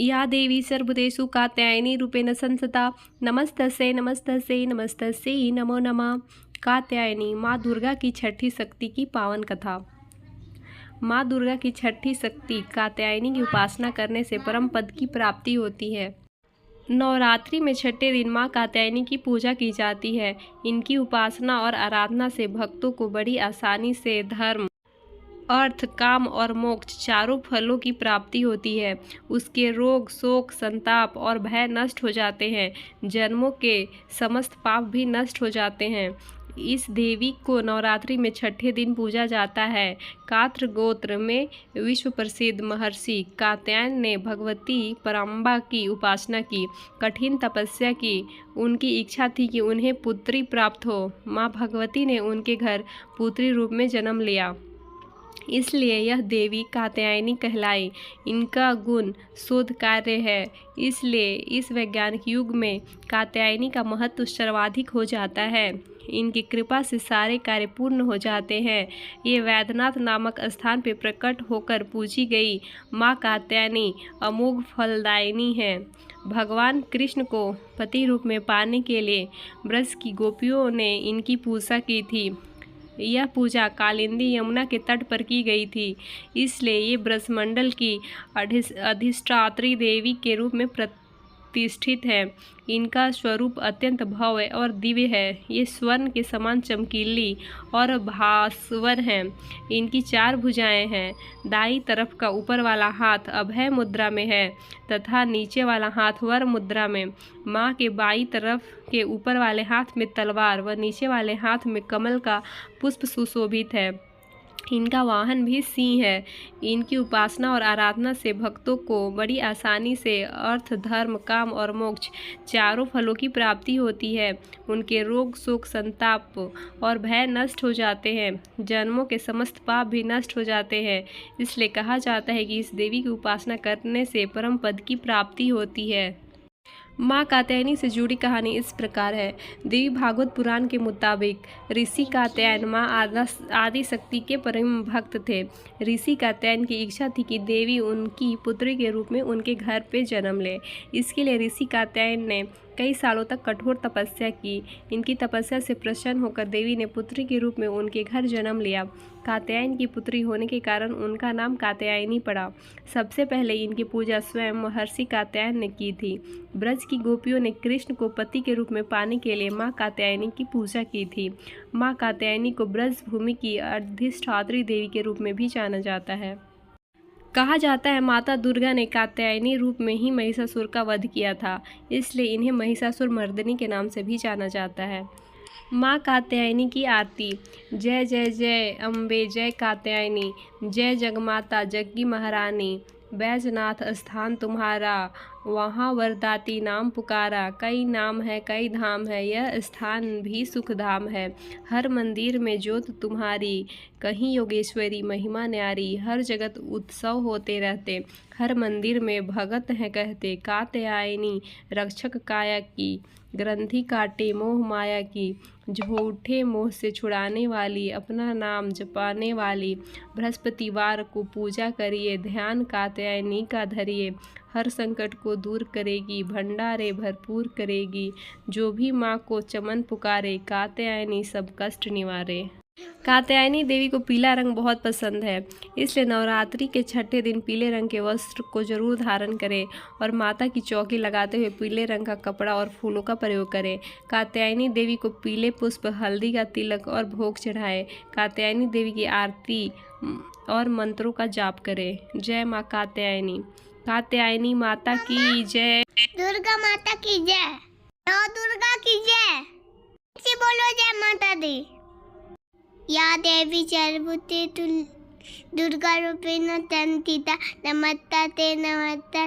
या देवी सर्वदेषु कात्यायनी रूपेण संस्थिता नमस्तस्यै नमस्तस्यै नमस्तस्यै नमो नमः। कात्यायनी माँ दुर्गा की छठी शक्ति की पावन कथा। माँ दुर्गा की छठी शक्ति कात्यायनी की उपासना करने से परम पद की प्राप्ति होती है। नवरात्रि में छठे दिन माँ कात्यायनी की पूजा की जाती है। इनकी उपासना और आराधना से भक्तों को बड़ी आसानी से धर्म, अर्थ, काम और मोक्ष चारों फलों की प्राप्ति होती है। उसके रोग, शोक, संताप और भय नष्ट हो जाते हैं। जन्मों के समस्त पाप भी नष्ट हो जाते हैं। इस देवी को नवरात्रि में छठे दिन पूजा जाता है। कात्र गोत्र में विश्व प्रसिद्ध महर्षि कात्यायन ने भगवती पराम्बा की उपासना की, कठिन तपस्या की। उनकी इच्छा थी कि उन्हें पुत्री प्राप्त हो। माँ भगवती ने उनके घर पुत्री रूप में जन्म लिया, इसलिए यह देवी कात्यायनी कहलाई। इनका गुण शोध कार्य है, इसलिए इस वैज्ञानिक युग में कात्यायनी का महत्व सर्वाधिक हो जाता है। इनकी कृपा से सारे कार्य पूर्ण हो जाते हैं। ये वैद्यनाथ नामक स्थान पर प्रकट होकर पूजी गई माँ कात्यायनी अमोघ फलदायिनी है। भगवान कृष्ण को पति रूप में पाने के लिए ब्रज की गोपियों ने इनकी पूजा की थी। यह पूजा कालिंदी यमुना के तट पर की गई थी, इसलिए ये ब्रजमंडल की अधिष्ठात्री देवी के रूप में प्रतिष्ठित है। इनका स्वरूप अत्यंत भव्य और दिव्य है। ये स्वर्ण के समान चमकीली और भास्वर हैं। इनकी 4 भुजाएं हैं। दाईं तरफ का ऊपर वाला हाथ अभय मुद्रा में है तथा नीचे वाला हाथ वर मुद्रा में। माँ के बाईं तरफ के ऊपर वाले हाथ में तलवार व नीचे वाले हाथ में कमल का पुष्प सुशोभित है। इनका वाहन भी सिंह है। इनकी उपासना और आराधना से भक्तों को बड़ी आसानी से अर्थ, धर्म, काम और मोक्ष चारों फलों की प्राप्ति होती है। उनके रोग, शोक, संताप और भय नष्ट हो जाते हैं। जन्मों के समस्त पाप भी नष्ट हो जाते हैं। इसलिए कहा जाता है कि इस देवी की उपासना करने से परम पद की प्राप्ति होती है। माँ कात्यायनी से जुड़ी कहानी इस प्रकार है। देवी भागवत पुराण के मुताबिक ऋषि कात्यायन माँ आदि शक्ति के परम भक्त थे। ऋषि कात्यायन की इच्छा थी कि देवी उनकी पुत्री के रूप में उनके घर पे जन्म ले। इसके लिए ऋषि कात्यायन ने कई सालों तक कठोर तपस्या की। इनकी तपस्या से प्रसन्न होकर देवी ने पुत्री के रूप में उनके घर जन्म लिया। कात्यायन की पुत्री होने के कारण उनका नाम कात्यायनी पड़ा। सबसे पहले इनकी पूजा स्वयं महर्षि कात्यायन ने की थी। ब्रज की गोपियों ने कृष्ण को पति के रूप में पाने के लिए माँ कात्यायनी की पूजा की थी। माँ कात्यायनी को ब्रज भूमि की अधिष्ठात्री देवी के रूप में भी जाना जाता है। कहा जाता है माता दुर्गा ने कात्यायनी रूप में ही महिषासुर का वध किया था, इसलिए इन्हें महिषासुर मर्दिनी के नाम से भी जाना जाता है। माँ कात्यायनी की आरती। जय जय जय अम्बे, जय कात्यायनी, जय जगमाता जग्गी महारानी। बैजनाथ स्थान तुम्हारा, वहाँ वरदाती नाम पुकारा। कई नाम है कई धाम है, यह स्थान भी सुखधाम है। हर मंदिर में ज्योत तुम्हारी, कहीं योगेश्वरी महिमा न्यारी। हर जगत उत्सव होते रहते, हर मंदिर में भगत हैं कहते। कात्यायनी रक्षक काया की, ग्रंथि काटे मोह माया की। झूठे मोह से छुड़ाने वाली, अपना नाम जपाने वाली। बृहस्पतिवार को पूजा करिए, ध्यान कात्यायनी का धरिए। हर संकट को दूर करेगी, भंडारे भरपूर करेगी। जो भी माँ को चमन पुकारे, कात्यायनी सब कष्ट निवारे। कात्यायनी देवी को पीला रंग बहुत पसंद है, इसलिए नवरात्रि के छठे दिन पीले रंग के वस्त्र को जरूर धारण करें और माता की चौकी लगाते हुए पीले रंग का कपड़ा और फूलों का प्रयोग करें। कात्यायनी देवी को पीले पुष्प, हल्दी का तिलक और भोग चढ़ाएं। कात्यायनी देवी की आरती और मंत्रों का जाप करें। जय माँ कात्यायनी। कात्यायनी माता की जय। दुर्गा माता की जय। नौ दुर्गा की जय। बोलो जय माता दी। या देवी सर्वभूते दुर्गा रूपेण संस्थिता नमस्ते नमस्ते।